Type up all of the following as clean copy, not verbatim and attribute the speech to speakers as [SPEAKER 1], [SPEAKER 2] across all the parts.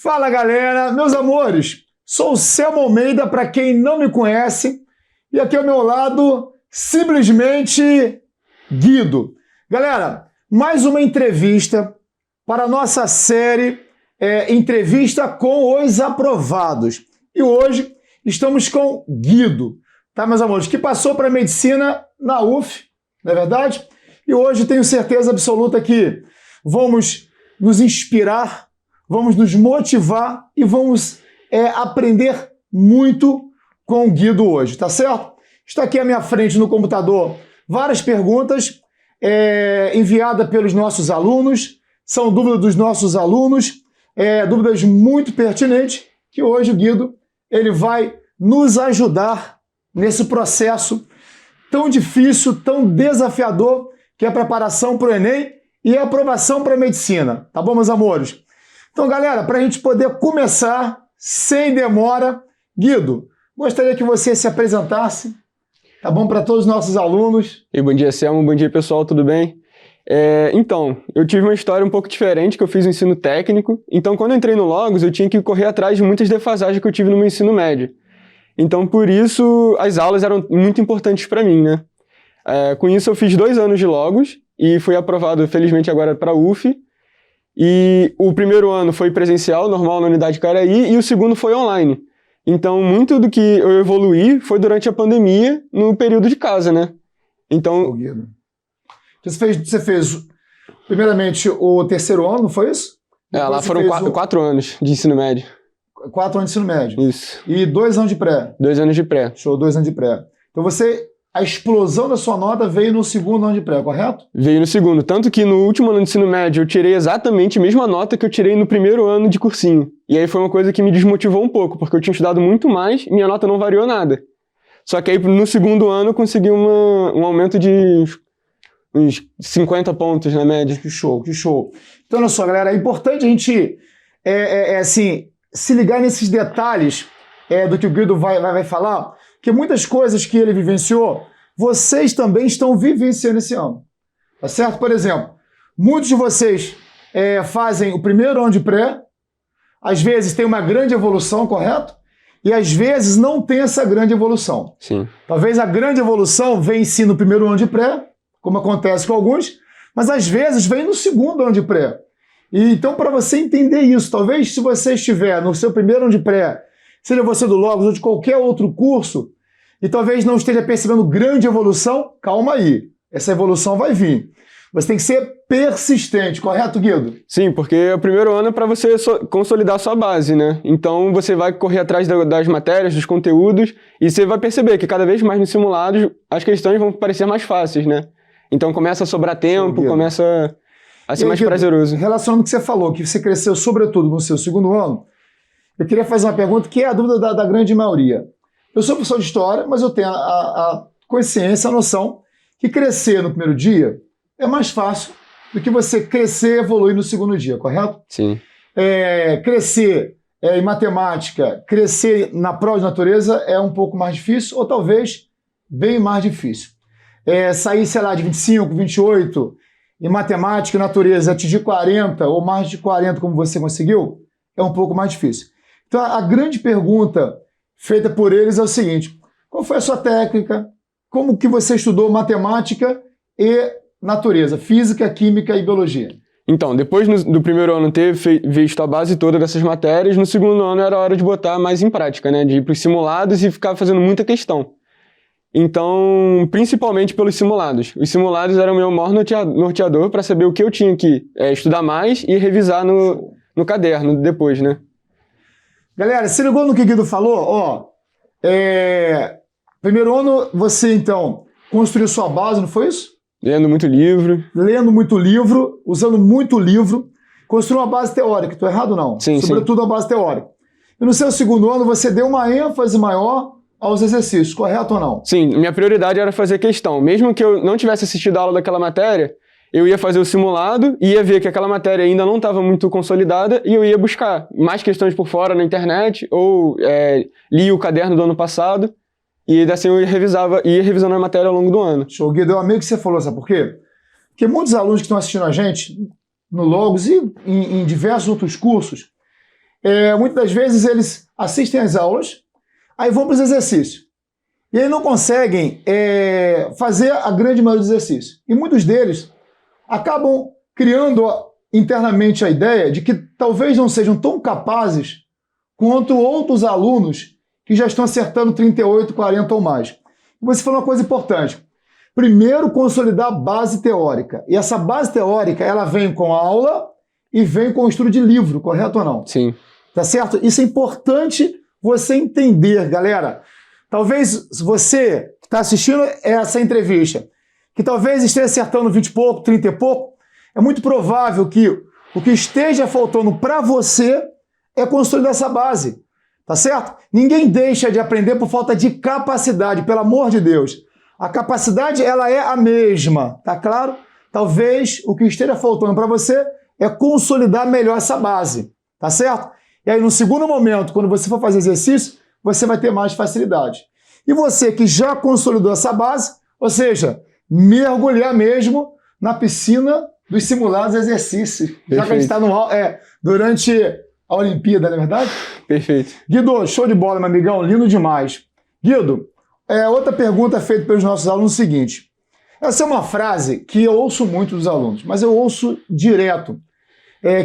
[SPEAKER 1] Fala galera, meus amores, sou o Selmo Almeida para quem não me conhece e aqui ao meu lado, simplesmente Guido. Galera, mais uma entrevista para a nossa série Entrevista com os Aprovados. E hoje estamos com Guido, tá meus amores, que passou para medicina na UF, não é verdade? E hoje tenho certeza absoluta que vamos nos inspirar, vamos nos motivar e vamos aprender muito com o Guido hoje, tá certo? Está aqui à minha frente no computador várias perguntas enviadas pelos nossos alunos, são dúvidas dos nossos alunos, dúvidas muito pertinentes, que hoje o Guido ele vai nos ajudar nesse processo tão difícil, tão desafiador, que é a preparação para o Enem e a aprovação para a medicina, tá bom, meus amores? Então, galera, para a gente poder começar sem demora, Guido, gostaria que você se apresentasse, tá bom, para todos os nossos alunos.
[SPEAKER 2] E bom dia, Selmo, bom dia, pessoal, tudo bem? Então, eu tive uma história um pouco diferente, que eu fiz o ensino técnico, então quando eu entrei no Logos, eu tinha que correr atrás de muitas defasagens que eu tive no meu ensino médio. Então, por isso, as aulas eram muito importantes para mim, né? Com isso, eu fiz 2 anos de Logos e fui aprovado, felizmente, agora para a UF. E o primeiro ano foi presencial, normal, na unidade Caraí, e o segundo foi online. Então, muito do que eu evoluí foi durante a pandemia, no período de casa, né? Então...
[SPEAKER 1] Você fez, primeiramente, o terceiro ano, não foi isso?
[SPEAKER 2] Lá foram 4 anos de ensino médio.
[SPEAKER 1] 4 anos de ensino médio.
[SPEAKER 2] Isso.
[SPEAKER 1] E 2 anos de pré.
[SPEAKER 2] 2 anos de pré.
[SPEAKER 1] Show, 2 anos de pré. Então a explosão da sua nota veio no segundo ano de pré, correto?
[SPEAKER 2] Veio no segundo. Tanto que no último ano de ensino médio eu tirei exatamente a mesma nota que eu tirei no primeiro ano de cursinho. E aí foi uma coisa que me desmotivou um pouco, porque eu tinha estudado muito mais e minha nota não variou nada. Só que aí no segundo ano eu consegui um aumento de uns 50 pontos na média.
[SPEAKER 1] Que show, que show. Então, olha só, galera, é importante a gente assim, se ligar nesses detalhes do que o Guido vai falar, que muitas coisas que ele vivenciou, vocês também estão vivenciando esse ano. Tá certo? Por exemplo, muitos de vocês fazem o primeiro ano de pré, às vezes tem uma grande evolução, correto? E às vezes não tem essa grande evolução.
[SPEAKER 2] Sim.
[SPEAKER 1] Talvez a grande evolução venha sim no primeiro ano de pré, como acontece com alguns, mas às vezes vem no segundo ano de pré. E então, para você entender isso, talvez se você estiver no seu primeiro ano de pré, seja você do Logos ou de qualquer outro curso, e talvez não esteja percebendo grande evolução, calma aí, essa evolução vai vir. Você tem que ser persistente, correto, Guido?
[SPEAKER 2] Sim, porque o primeiro ano é para você consolidar a sua base, né? Então você vai correr atrás das matérias, dos conteúdos, e você vai perceber que cada vez mais nos simulados as questões vão parecer mais fáceis, né? Então começa a sobrar tempo, começa a ser mais prazeroso.
[SPEAKER 1] Relacionando o que você falou, que você cresceu sobretudo no seu segundo ano, eu queria fazer uma pergunta que é a dúvida da grande maioria. Eu sou professor de história, mas eu tenho a consciência, a noção que crescer no primeiro dia é mais fácil do que você crescer e evoluir no segundo dia, correto?
[SPEAKER 2] Sim.
[SPEAKER 1] Crescer em matemática, crescer na prova de natureza é um pouco mais difícil, ou talvez bem mais difícil. Sair, sei lá, de 25, 28 em matemática e natureza, atingir 40 ou mais de 40 como você conseguiu, é um pouco mais difícil. Então a grande pergunta feita por eles é o seguinte: qual foi a sua técnica? Como que você estudou matemática e natureza, física, química e biologia?
[SPEAKER 2] Então, depois do primeiro ano ter visto a base toda dessas matérias, no segundo ano era hora de botar mais em prática, né? De ir para os simulados e ficar fazendo muita questão. Então, principalmente pelos simulados. Os simulados eram o meu maior norteador para saber o que eu tinha que estudar mais e revisar no caderno depois, né?
[SPEAKER 1] Galera, se ligou no que o Guido falou? Primeiro ano você, então, construiu sua base, não foi isso?
[SPEAKER 2] Lendo muito livro.
[SPEAKER 1] Lendo muito livro, usando muito livro. Construiu uma base teórica, estou errado ou não?
[SPEAKER 2] Sim,
[SPEAKER 1] sobretudo a base teórica. E no seu segundo ano você deu uma ênfase maior aos exercícios, correto ou não?
[SPEAKER 2] Sim, minha prioridade era fazer questão. Mesmo que eu não tivesse assistido a aula daquela matéria, eu ia fazer o simulado, ia ver que aquela matéria ainda não estava muito consolidada e eu ia buscar mais questões por fora na internet ou li o caderno do ano passado e assim eu ia revisando a matéria ao longo do ano.
[SPEAKER 1] Show, Guido, eu amei que você falou, sabe por quê? Porque muitos alunos que estão assistindo a gente no Logos e em diversos outros cursos, muitas das vezes eles assistem às aulas, aí vão para os exercícios. E aí não conseguem fazer a grande maioria dos exercícios. E muitos deles acabam criando internamente a ideia de que talvez não sejam tão capazes quanto outros alunos que já estão acertando 38, 40 ou mais. Você falou uma coisa importante. Primeiro, consolidar a base teórica. E essa base teórica, ela vem com a aula e vem com o estudo de livro, correto ou não?
[SPEAKER 2] Sim.
[SPEAKER 1] Tá certo? Isso é importante você entender, galera. Talvez você que está assistindo essa entrevista, que talvez esteja acertando 20 e pouco, 30 e pouco, é muito provável que o que esteja faltando para você é consolidar essa base, tá certo? Ninguém deixa de aprender por falta de capacidade, pelo amor de Deus. A capacidade, ela é a mesma, tá claro? Talvez o que esteja faltando para você é consolidar melhor essa base, tá certo? E aí, no segundo momento, quando você for fazer exercício, você vai ter mais facilidade. E você que já consolidou essa base, ou seja, mergulhar mesmo na piscina dos simulados exercícios.
[SPEAKER 2] Perfeito.
[SPEAKER 1] Já que a gente está durante a Olimpíada, não é verdade?
[SPEAKER 2] Perfeito.
[SPEAKER 1] Guido, show de bola, meu amigão, lindo demais. Guido, outra pergunta feita pelos nossos alunos é o seguinte. Essa é uma frase que eu ouço muito dos alunos, mas eu ouço direto,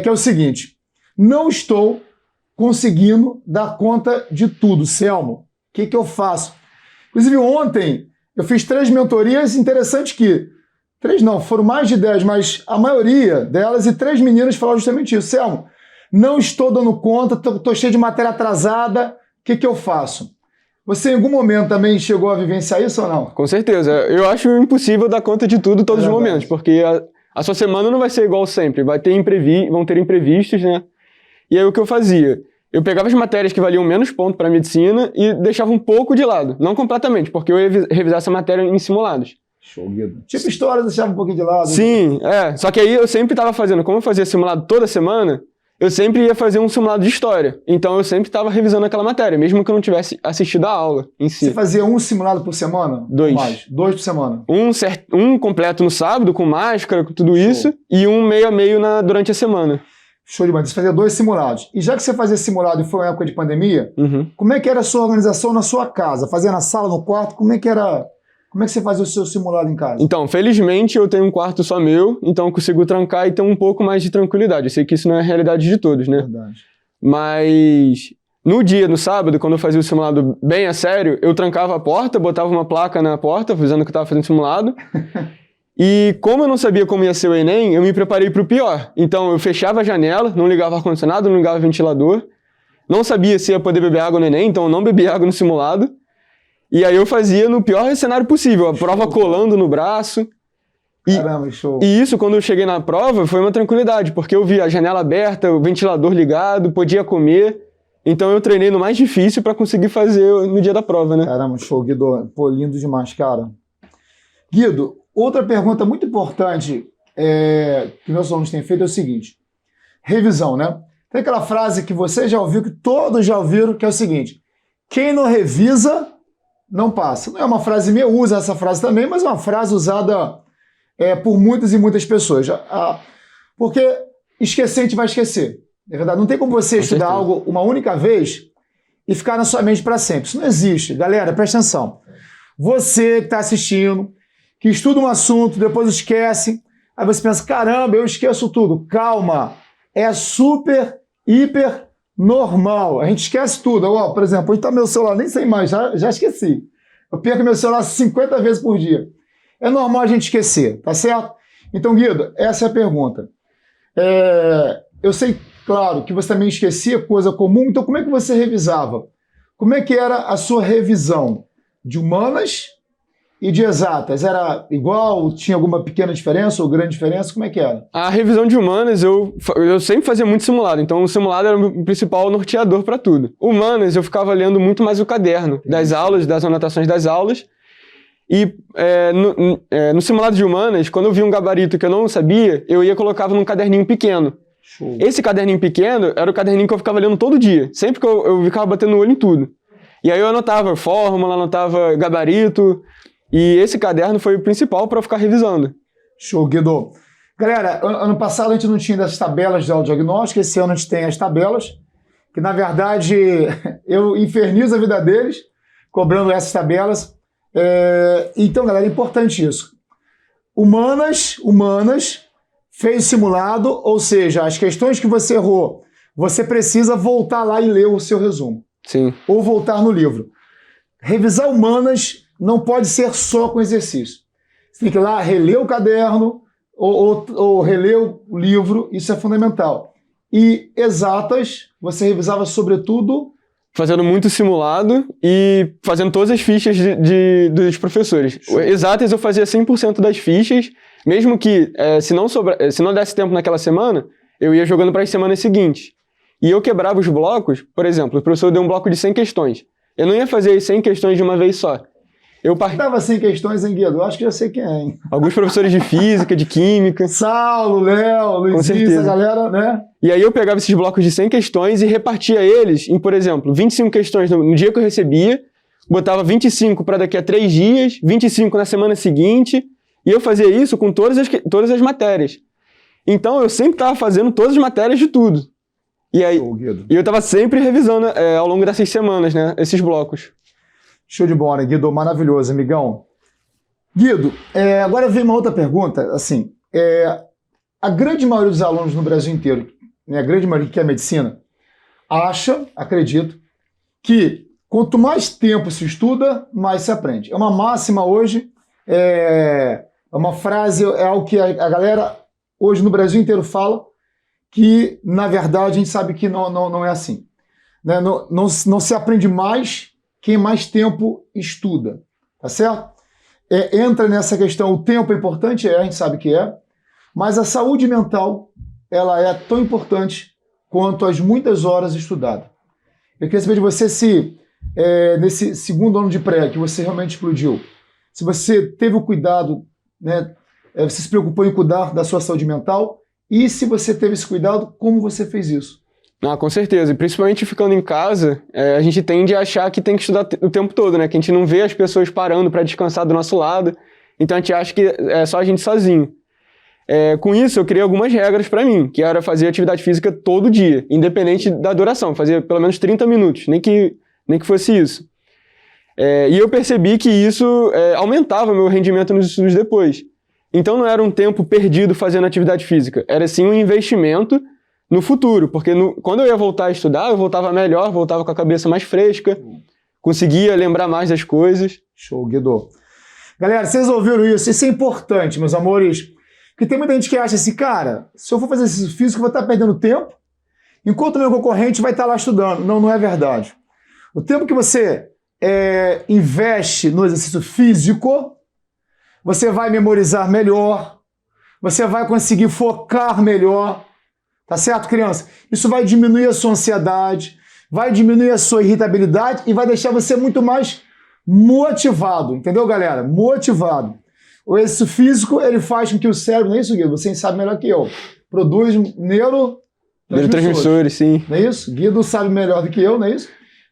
[SPEAKER 1] que é o seguinte: não estou conseguindo dar conta de tudo, Selmo. O que eu faço? Inclusive, ontem eu fiz 3 mentorias, interessante que 3 não, foram mais de 10, mas a maioria delas e 3 meninas falaram justamente isso. Selmo, não estou dando conta, estou cheio de matéria atrasada, o que eu faço? Você em algum momento também chegou a vivenciar isso ou não?
[SPEAKER 2] Com certeza. Eu acho impossível dar conta de tudo todos os momentos, porque a sua semana não vai ser igual sempre, vão ter imprevistos, né? E aí o que eu fazia? Eu pegava as matérias que valiam menos ponto para medicina e deixava um pouco de lado, não completamente, porque eu ia revisar essa matéria em simulados.
[SPEAKER 1] Show, Guido. Tipo história, deixava um pouquinho de lado.
[SPEAKER 2] Sim, só que aí eu sempre estava fazendo, como eu fazia simulado toda semana, eu sempre ia fazer um simulado de história. Então eu sempre estava revisando aquela matéria, mesmo que eu não tivesse assistido a aula em si.
[SPEAKER 1] Você fazia um simulado por semana?
[SPEAKER 2] 2.
[SPEAKER 1] Mais. 2 por semana?
[SPEAKER 2] Um completo no sábado, com máscara, com tudo isso, e um meio a meio durante a semana.
[SPEAKER 1] Show de bola. Você fazia 2 simulados. E já que você fazia simulado e foi uma época de pandemia, como é que era a sua organização na sua casa? Fazia na sala, no quarto? Como é que você fazia o seu simulado em casa?
[SPEAKER 2] Então, felizmente eu tenho um quarto só meu, então eu consigo trancar e ter um pouco mais de tranquilidade. Eu sei que isso não é a realidade de todos, né?
[SPEAKER 1] Verdade.
[SPEAKER 2] Mas no sábado, quando eu fazia o simulado bem a sério, eu trancava a porta, botava uma placa na porta, avisando que eu estava fazendo simulado. E como eu não sabia como ia ser o Enem, eu me preparei para o pior. Então eu fechava a janela, não ligava ar-condicionado, não ligava ventilador. Não sabia se ia poder beber água no Enem, então eu não bebia água no simulado. E aí eu fazia no pior cenário possível, a prova colando no braço.
[SPEAKER 1] Caramba, show.
[SPEAKER 2] E isso, quando eu cheguei na prova, foi uma tranquilidade, porque eu vi a janela aberta, o ventilador ligado, podia comer. Então eu treinei no mais difícil para conseguir fazer no dia da prova, né?
[SPEAKER 1] Caramba, show, Guido. Pô, lindo demais, cara. Guido, outra pergunta muito importante que meus alunos têm feito é o seguinte. Revisão, né? Tem aquela frase que você já ouviu, que todos já ouviram, que é o seguinte: quem não revisa, não passa. Não é uma frase minha, eu uso essa frase também, mas é uma frase usada por muitas e muitas pessoas. Porque esquecer, a gente vai esquecer. É verdade, não tem como você estudar algo uma única vez e ficar na sua mente para sempre. Isso não existe. Galera, presta atenção. Você que está assistindo, que estuda um assunto, depois esquece, aí você pensa, caramba, eu esqueço tudo. Calma, é super, hiper normal. A gente esquece tudo. Ó, por exemplo, onde está meu celular? Nem sei mais, já esqueci. Eu perco meu celular 50 vezes por dia. É normal a gente esquecer, tá certo? Então, Guido, essa é a pergunta. Eu sei, claro, que você também esquecia coisa comum, então como é que você revisava? Como é que era a sua revisão de humanas e de exatas? Era igual? Tinha alguma pequena diferença ou grande diferença? Como é que era?
[SPEAKER 2] A revisão de humanas, eu sempre fazia muito simulado, então o simulado era o principal norteador para tudo. Humanas, eu ficava lendo muito mais o caderno das aulas, das anotações das aulas. E no simulado de humanas, quando eu via um gabarito que eu não sabia, eu colocava num caderninho pequeno.
[SPEAKER 1] Show.
[SPEAKER 2] Esse caderninho pequeno era o caderninho que eu ficava lendo todo dia, sempre que eu ficava batendo o olho em tudo. E aí eu anotava fórmula, anotava gabarito, e esse caderno foi o principal para eu ficar revisando.
[SPEAKER 1] Show, Guido. Galera, ano passado a gente não tinha dessas tabelas de autodiagnóstico, esse ano a gente tem as tabelas. que na verdade eu infernizo a vida deles, cobrando essas tabelas. Então, galera, é importante isso. Humanas, fez simulado, ou seja, as questões que você errou, você precisa voltar lá e ler o seu resumo.
[SPEAKER 2] Sim.
[SPEAKER 1] Ou voltar no livro. Revisar humanas não pode ser só com exercício. Você tem que ir lá, reler o caderno, ou reler o livro, isso é fundamental. E exatas, você revisava sobretudo...
[SPEAKER 2] Fazendo muito simulado e fazendo todas as fichas dos professores.
[SPEAKER 1] Show.
[SPEAKER 2] Exatas eu fazia 100% das fichas, mesmo que se não desse tempo naquela semana, eu ia jogando para as semanas seguintes. E eu quebrava os blocos, por exemplo, o professor deu um bloco de 100 questões. Eu não ia fazer as 100 questões de uma vez só. Eu
[SPEAKER 1] Dava 100 questões, hein, Guido? Eu acho que já sei quem é, hein?
[SPEAKER 2] Alguns professores de física, de química.
[SPEAKER 1] Saulo, Léo, Luizinho, essa galera, né?
[SPEAKER 2] E aí eu pegava esses blocos de 100 questões e repartia eles em, por exemplo, 25 questões no dia que eu recebia, botava 25 para daqui a 3 dias, 25 na semana seguinte, e eu fazia isso com todas as matérias. Então eu sempre estava fazendo todas as matérias de tudo. E aí eu estava sempre revisando ao longo dessas semanas, né, esses blocos.
[SPEAKER 1] Show de bola, né, Guido? Maravilhoso, amigão. Guido, agora vem uma outra pergunta. Assim, a grande maioria dos alunos no Brasil inteiro, né, a grande maioria que quer medicina, acredito, que quanto mais tempo se estuda, mais se aprende. É uma máxima hoje, é uma frase, é algo que a galera hoje no Brasil inteiro fala, que na verdade a gente sabe que não é assim. Né? Não se aprende mais quem mais tempo estuda, tá certo? Entra nessa questão, o tempo é importante, a gente sabe que é, mas a saúde mental, ela é tão importante quanto as muitas horas estudadas. Eu queria saber de você se, nesse segundo ano de pré, que você realmente explodiu, se você teve o cuidado, né, você se preocupou em cuidar da sua saúde mental, e se você teve esse cuidado, como você fez isso?
[SPEAKER 2] Ah, com certeza. E principalmente ficando em casa, a gente tende a achar que tem que estudar o tempo todo, né? Que a gente não vê as pessoas parando para descansar do nosso lado. Então a gente acha que é só a gente sozinho. Com isso, eu criei algumas regras para mim, que era fazer atividade física todo dia, independente da duração. Fazer pelo menos 30 minutos, nem que fosse isso. E eu percebi que isso aumentava meu rendimento nos estudos depois. Então não era um tempo perdido fazendo atividade física, era sim um investimento no futuro, porque quando eu ia voltar a estudar, eu voltava melhor, voltava com a cabeça mais fresca, conseguia lembrar mais das coisas.
[SPEAKER 1] Show, Guido. Galera, vocês ouviram isso? Isso é importante, meus amores, porque tem muita gente que acha assim, cara, se eu for fazer exercício físico, eu vou estar perdendo tempo, enquanto o meu concorrente vai estar lá estudando. Não é verdade. O tempo que você investe no exercício físico, você vai memorizar melhor, você vai conseguir focar melhor, tá certo, criança? Isso vai diminuir a sua ansiedade, vai diminuir a sua irritabilidade e vai deixar você muito mais motivado, entendeu, galera? Motivado. O exercício físico, ele faz com que o cérebro, não é isso, Guido? Você sabe melhor que eu, produz
[SPEAKER 2] neurotransmissores, sim.
[SPEAKER 1] Não é isso? Guido sabe melhor do que eu, não é isso?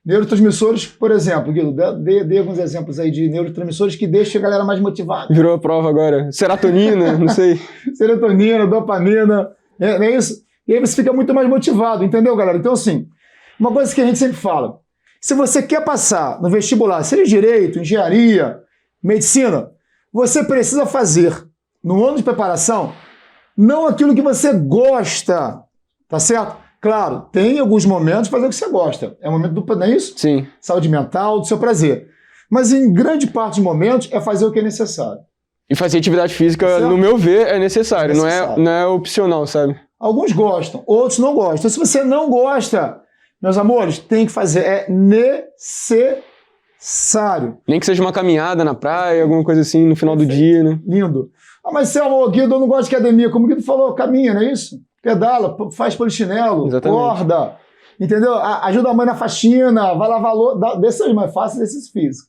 [SPEAKER 1] Neurotransmissores, por exemplo, Guido, dê alguns exemplos aí de neurotransmissores que deixam a galera mais motivada.
[SPEAKER 2] Virou a prova agora. Serotonina, não sei.
[SPEAKER 1] Serotonina, dopamina, não é isso? E aí você fica muito mais motivado, entendeu, galera? Então, assim, uma coisa que a gente sempre fala, se você quer passar no vestibular, seja direito, engenharia, medicina, você precisa fazer, no ano de preparação, não aquilo que você gosta, tá certo? Claro, tem alguns momentos de fazer o que você gosta. É o momento não é isso?
[SPEAKER 2] Sim.
[SPEAKER 1] Saúde mental, do seu prazer. Mas em grande parte dos momentos é fazer o que é necessário.
[SPEAKER 2] E fazer atividade física, certo? No meu ver, é necessário. Não é opcional, sabe?
[SPEAKER 1] Alguns gostam, outros não gostam. Então, se você não gosta, meus amores, tem que fazer. É necessário.
[SPEAKER 2] Nem que seja uma caminhada na praia, alguma coisa assim, no final do dia, né?
[SPEAKER 1] Lindo. Ah, mas Selma, Guido, eu não gosto de academia. Como o Guido falou, caminha, não é isso? Pedala, faz polichinelo,
[SPEAKER 2] exatamente.
[SPEAKER 1] Corda, entendeu? Ajuda a mãe na faxina, vai lavar louça, desses mais fácil, desses físicos.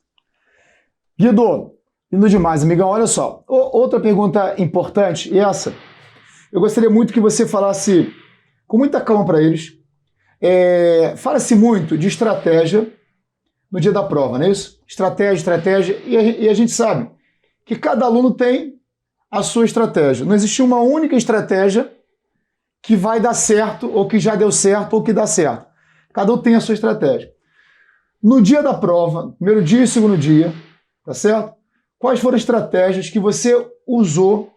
[SPEAKER 1] Guido, lindo demais, amigão, olha só. Outra pergunta importante, e essa, eu gostaria muito que você falasse com muita calma para eles. Fala-se muito de estratégia no dia da prova, não é isso? Estratégia, e a gente sabe que cada aluno tem a sua estratégia. Não existe uma única estratégia que vai dar certo, ou que já deu certo, ou que dá certo. Cada um tem a sua estratégia. No dia da prova, primeiro dia e segundo dia, tá certo? Quais foram as estratégias que você usou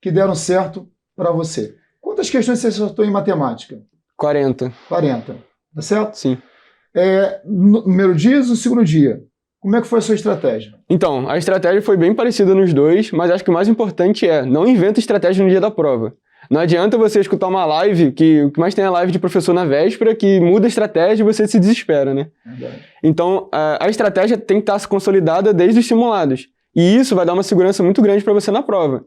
[SPEAKER 1] que deram certo para você? Quantas questões você acertou em matemática?
[SPEAKER 2] 40.
[SPEAKER 1] 40, tá certo?
[SPEAKER 2] Sim.
[SPEAKER 1] No primeiro dia e no segundo dia, como é que foi a sua estratégia?
[SPEAKER 2] Então, a estratégia foi bem parecida nos dois, mas acho que o mais importante não inventa estratégia no dia da prova. Não adianta você escutar uma live, que o que mais tem é live de professor na véspera, que muda a estratégia e você se desespera, né?
[SPEAKER 1] Verdade.
[SPEAKER 2] Então, a estratégia tem que estar consolidada desde os simulados. E isso vai dar uma segurança muito grande para você na prova.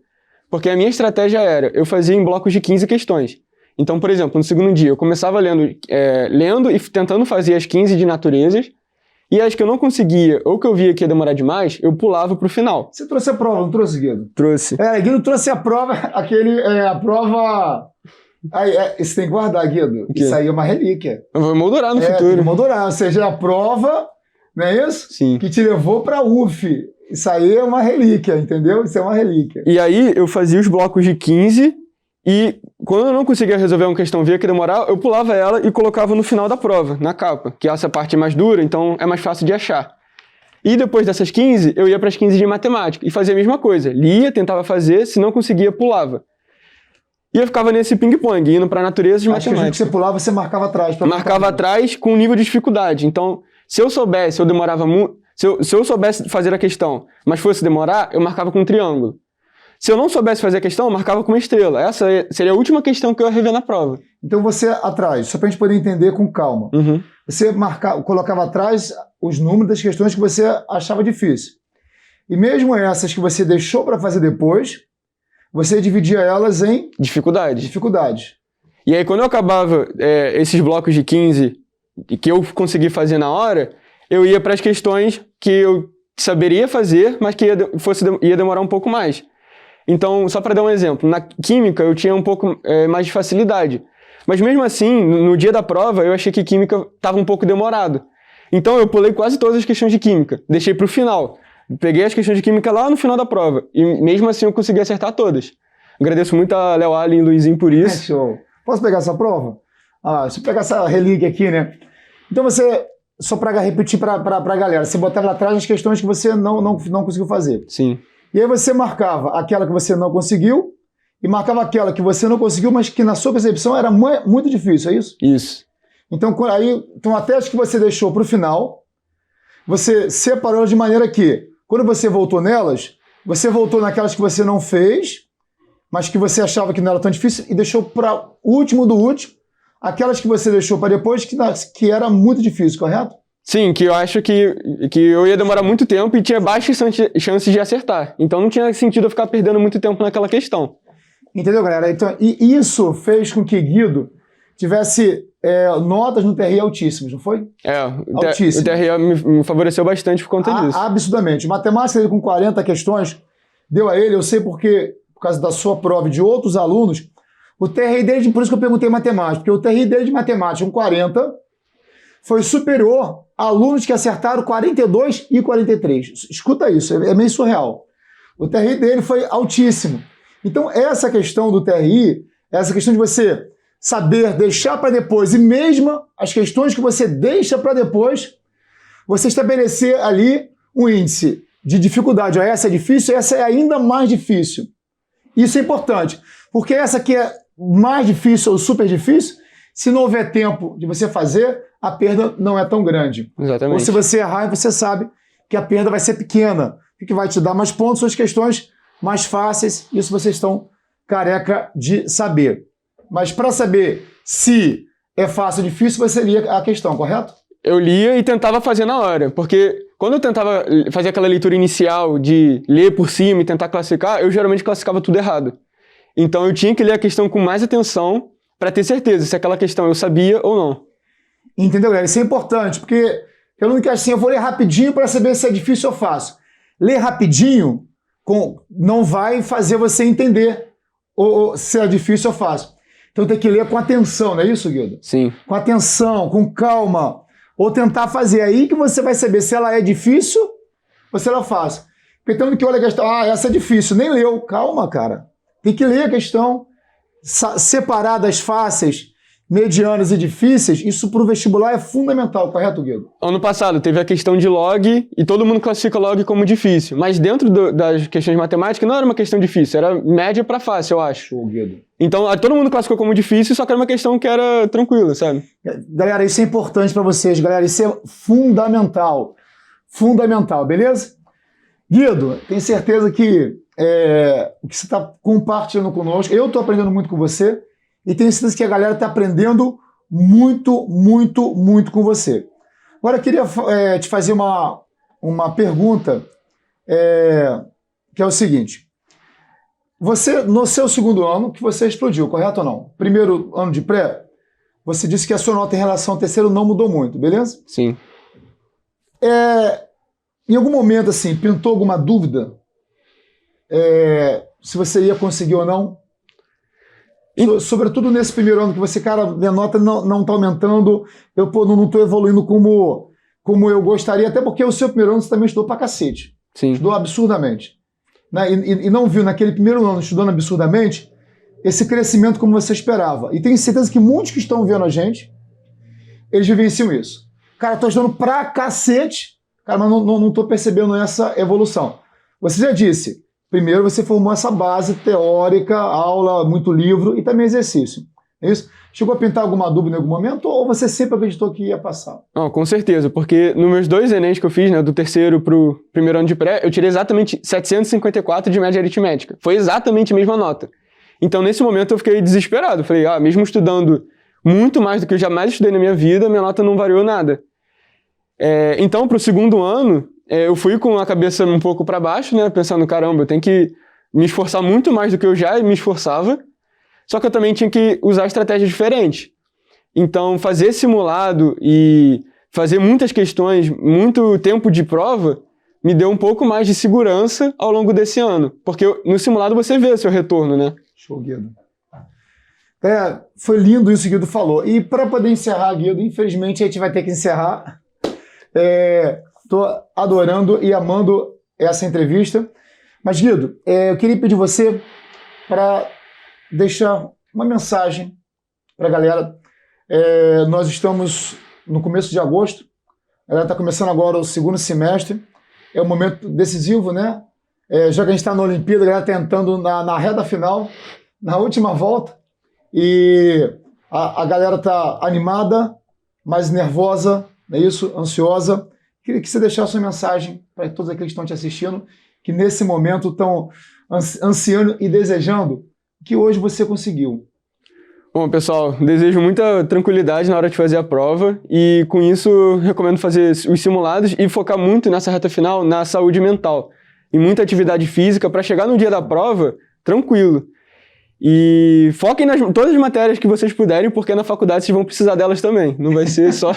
[SPEAKER 2] Porque a minha estratégia eu fazia em blocos de 15 questões. Então, por exemplo, no segundo dia, eu começava lendo e tentando fazer as 15 de naturezas, e as que eu não conseguia, ou que eu via que ia demorar demais, eu pulava pro final.
[SPEAKER 1] Você trouxe a prova, não trouxe, Guido?
[SPEAKER 2] Trouxe.
[SPEAKER 1] Guido trouxe a prova, a prova... Você tem que guardar, Guido. Isso aí é uma relíquia.
[SPEAKER 2] Eu vou moldurar no futuro.
[SPEAKER 1] Moldurar, ou seja, a prova, não é isso?
[SPEAKER 2] Sim.
[SPEAKER 1] Que te levou pra UF. Isso aí é uma relíquia, entendeu? Isso é uma relíquia.
[SPEAKER 2] E aí eu fazia os blocos de 15 e quando eu não conseguia resolver uma questão via que demorar, eu pulava ela e colocava no final da prova, na capa, que essa parte é mais dura, então é mais fácil de achar. E depois dessas 15, eu ia para as 15 de matemática e fazia a mesma coisa. Lia, tentava fazer, se não conseguia, pulava. E eu ficava nesse ping-pong, indo para a natureza de matemática.
[SPEAKER 1] Que você pulava, você marcava atrás.
[SPEAKER 2] Marcava atrás com nível de dificuldade. Então, se eu soubesse, eu demorava muito... Se eu soubesse fazer a questão, mas fosse demorar, eu marcava com um triângulo. Se eu não soubesse fazer a questão, eu marcava com uma estrela. Essa seria a última questão que eu ia rever na prova.
[SPEAKER 1] Então você atrás, só para a gente poder entender com calma.
[SPEAKER 2] Uhum.
[SPEAKER 1] Você colocava atrás os números das questões que você achava difícil. E mesmo essas que você deixou para fazer depois, você dividia elas em... dificuldades.
[SPEAKER 2] E aí quando eu acabava esses blocos de 15 que eu consegui fazer na hora, eu ia para as questões que eu saberia fazer, mas que ia demorar um pouco mais. Então, só para dar um exemplo, na química eu tinha um pouco mais de facilidade. Mas mesmo assim, no dia da prova, eu achei que química estava um pouco demorado. Então eu pulei quase todas as questões de química, deixei para o final. Peguei as questões de química lá no final da prova. E mesmo assim eu consegui acertar todas. Agradeço muito a Léo Allen e Luizinho por isso.
[SPEAKER 1] Show. Posso pegar essa prova? Deixa eu pegar essa relíquia aqui, né? Então você... Só para repetir para a galera, você botava lá atrás as questões que você não conseguiu fazer.
[SPEAKER 2] Sim.
[SPEAKER 1] E aí você marcava aquela que você não conseguiu e marcava aquela que você não conseguiu, mas que na sua percepção era muito difícil, é isso?
[SPEAKER 2] Isso.
[SPEAKER 1] Então até as que você deixou para o final, você separou de maneira que, quando você voltou nelas, você voltou naquelas que você não fez, mas que você achava que não era tão difícil e deixou para o último do último, aquelas que você deixou para depois que era muito difícil, correto?
[SPEAKER 2] Sim, que eu acho que eu ia demorar muito tempo e tinha baixas chances de acertar. Então não tinha sentido eu ficar perdendo muito tempo naquela questão.
[SPEAKER 1] Entendeu, galera? Então, e isso fez com que Guido tivesse notas no TRI altíssimas, não foi?
[SPEAKER 2] O TRI me favoreceu bastante por conta disso.
[SPEAKER 1] Absurdamente. Matemática dele com 40 questões deu a ele, eu sei por causa da sua prova e de outros alunos, o TRI dele, por isso que eu perguntei matemática, porque o TRI dele de matemática com 40 foi superior a alunos que acertaram 42 e 43. Escuta isso, é meio surreal. O TRI dele foi altíssimo. Então essa questão do TRI, essa questão de você saber deixar para depois, e mesmo as questões que você deixa para depois, você estabelecer ali um índice de dificuldade. Essa é difícil, essa é ainda mais difícil. Isso é importante, porque essa que é mais difícil ou super difícil, se não houver tempo de você fazer, a perda não é tão grande.
[SPEAKER 2] Exatamente.
[SPEAKER 1] Ou se você errar, você sabe que a perda vai ser pequena. O que vai te dar mais pontos são as questões mais fáceis. Isso vocês estão careca de saber. Mas para saber se é fácil ou difícil, você lia a questão, correto?
[SPEAKER 2] Eu lia e tentava fazer na hora, porque quando eu tentava fazer aquela leitura inicial de ler por cima e tentar classificar, eu geralmente classificava tudo errado. Então eu tinha que ler a questão com mais atenção para ter certeza se aquela questão eu sabia ou não.
[SPEAKER 1] Entendeu, galera? Isso é importante, porque eu não quero assim, eu vou ler rapidinho para saber se é difícil ou fácil. Ler rapidinho não vai fazer você entender se é difícil ou fácil. Então tem que ler com atenção, não é isso, Guido?
[SPEAKER 2] Sim.
[SPEAKER 1] Com atenção, com calma. Ou tentar fazer aí que você vai saber se ela é difícil ou se ela é fácil. Porque tem um que olha a questão, essa é difícil, nem leu. Calma, cara. Tem que ler a questão, separar das fáceis, medianas e difíceis, isso para o vestibular é fundamental, correto, Guido?
[SPEAKER 2] Ano passado teve a questão de log e todo mundo classifica log como difícil, mas dentro das questões de matemática não era uma questão difícil, era média para fácil, eu acho.
[SPEAKER 1] Show, Guido.
[SPEAKER 2] Então todo mundo classificou como difícil, só que era uma questão que era tranquila, sabe?
[SPEAKER 1] Galera, isso é importante para vocês, galera, isso é fundamental. Fundamental, beleza? Guido, tenho certeza que o que você está compartilhando conosco, eu estou aprendendo muito com você, e tenho certeza que a galera está aprendendo muito, muito, muito com você. Agora eu queria te fazer uma pergunta, que é o seguinte. Você, no seu segundo ano, que você explodiu, correto ou não? Primeiro ano de pré, você disse que a sua nota em relação ao terceiro não mudou muito, beleza?
[SPEAKER 2] Sim.
[SPEAKER 1] Em algum momento, assim, pintou alguma dúvida? Se você ia conseguir ou não? Sobretudo nesse primeiro ano que você, cara, minha nota não está aumentando, eu não estou evoluindo como eu gostaria, até porque o seu primeiro ano você também estudou pra cacete.
[SPEAKER 2] Sim.
[SPEAKER 1] Estudou absurdamente. Né? E não viu naquele primeiro ano estudando absurdamente esse crescimento como você esperava. E tenho certeza que muitos que estão vendo a gente, eles vivenciam isso. Cara, eu estou estudando pra cacete, cara, mas não estou percebendo essa evolução. Você já disse. Primeiro você formou essa base teórica, aula, muito livro e também exercício. É isso? Chegou a pintar alguma dúvida em algum momento ou você sempre acreditou que ia passar?
[SPEAKER 2] Não, com certeza, porque nos meus 2 Enems que eu fiz, né, do terceiro pro primeiro ano de pré, eu tirei exatamente 754 de média aritmética. Foi exatamente a mesma nota. Então, nesse momento, eu fiquei desesperado. Falei, mesmo estudando muito mais do que eu jamais estudei na minha vida, minha nota não variou nada. Então, pro segundo ano, eu fui com a cabeça um pouco para baixo, né? Pensando, caramba, eu tenho que me esforçar muito mais do que eu já me esforçava. Só que eu também tinha que usar estratégias diferentes. Então, fazer simulado e fazer muitas questões, muito tempo de prova, me deu um pouco mais de segurança ao longo desse ano. Porque no simulado você vê o seu retorno, né?
[SPEAKER 1] Show, Guido. Foi lindo isso que o Guido falou. E para poder encerrar, Guido, infelizmente a gente vai ter que encerrar. Estou adorando e amando essa entrevista. Mas, Guido, eu queria pedir você para deixar uma mensagem para a galera. Nós estamos no começo de agosto. A galera está começando agora o segundo semestre. É um momento decisivo, né? Já que a gente está na Olimpíada, a galera está entrando na reta final, na última volta. E a galera está animada, mais nervosa, não é isso? Ansiosa. Queria que você deixasse uma mensagem para todos aqueles que estão te assistindo, que nesse momento estão ansiando e desejando que hoje você conseguiu.
[SPEAKER 2] Bom, pessoal, desejo muita tranquilidade na hora de fazer a prova e, com isso, eu recomendo fazer os simulados e focar muito nessa reta final na saúde mental e muita atividade física para chegar no dia da prova tranquilo. E foquem nas todas as matérias que vocês puderem, porque na faculdade vocês vão precisar delas também. Não vai ser só...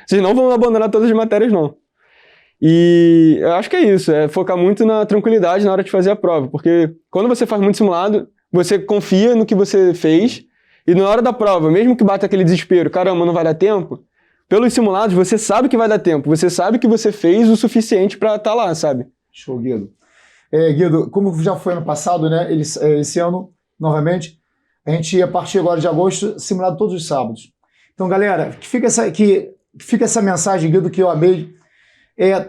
[SPEAKER 2] Vocês não vão abandonar todas as matérias, não. E eu acho que é isso, focar muito na tranquilidade na hora de fazer a prova, porque quando você faz muito simulado, você confia no que você fez, e na hora da prova, mesmo que bata aquele desespero, caramba, não vai dar tempo, pelos simulados você sabe que vai dar tempo, você sabe que você fez o suficiente para estar lá, sabe?
[SPEAKER 1] Show, Guido. Guido, como já foi ano passado, né, esse ano, novamente, a gente, a partir agora de agosto, simulado todos os sábados. Então, galera, que fica essa mensagem, Guido, que eu amei.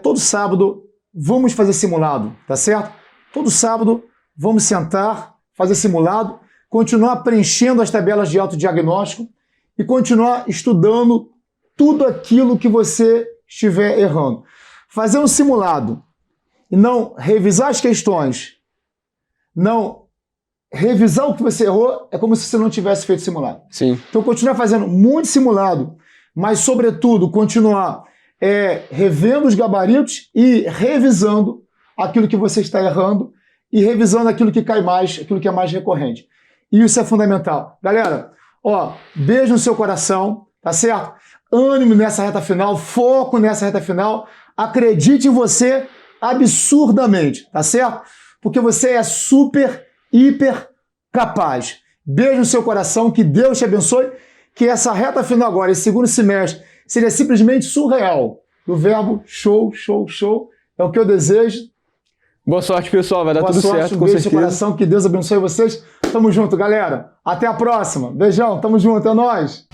[SPEAKER 1] Todo sábado vamos fazer simulado, tá certo? Todo sábado vamos sentar, fazer simulado, continuar preenchendo as tabelas de autodiagnóstico e continuar estudando tudo aquilo que você estiver errando. Fazer um simulado e não revisar as questões, não revisar o que você errou, é como se você não tivesse feito simulado.
[SPEAKER 2] Sim.
[SPEAKER 1] Então, continuar fazendo muito simulado, mas, sobretudo, continuar revendo os gabaritos e revisando aquilo que você está errando e revisando aquilo que cai mais, aquilo que é mais recorrente. E isso é fundamental. Galera, beijo no seu coração, tá certo? Ânimo nessa reta final, foco nessa reta final, acredite em você absurdamente, tá certo? Porque você é super, hiper capaz. Beijo no seu coração, que Deus te abençoe, que essa reta final agora, esse segundo semestre, seria simplesmente surreal. O verbo show, show, show, é o que eu desejo.
[SPEAKER 2] Boa sorte, pessoal, vai dar tudo certo, com certeza.
[SPEAKER 1] Boa sorte, um beijo no seu coração, que Deus abençoe vocês. Tamo junto, galera. Até a próxima. Beijão, tamo junto, é nóis.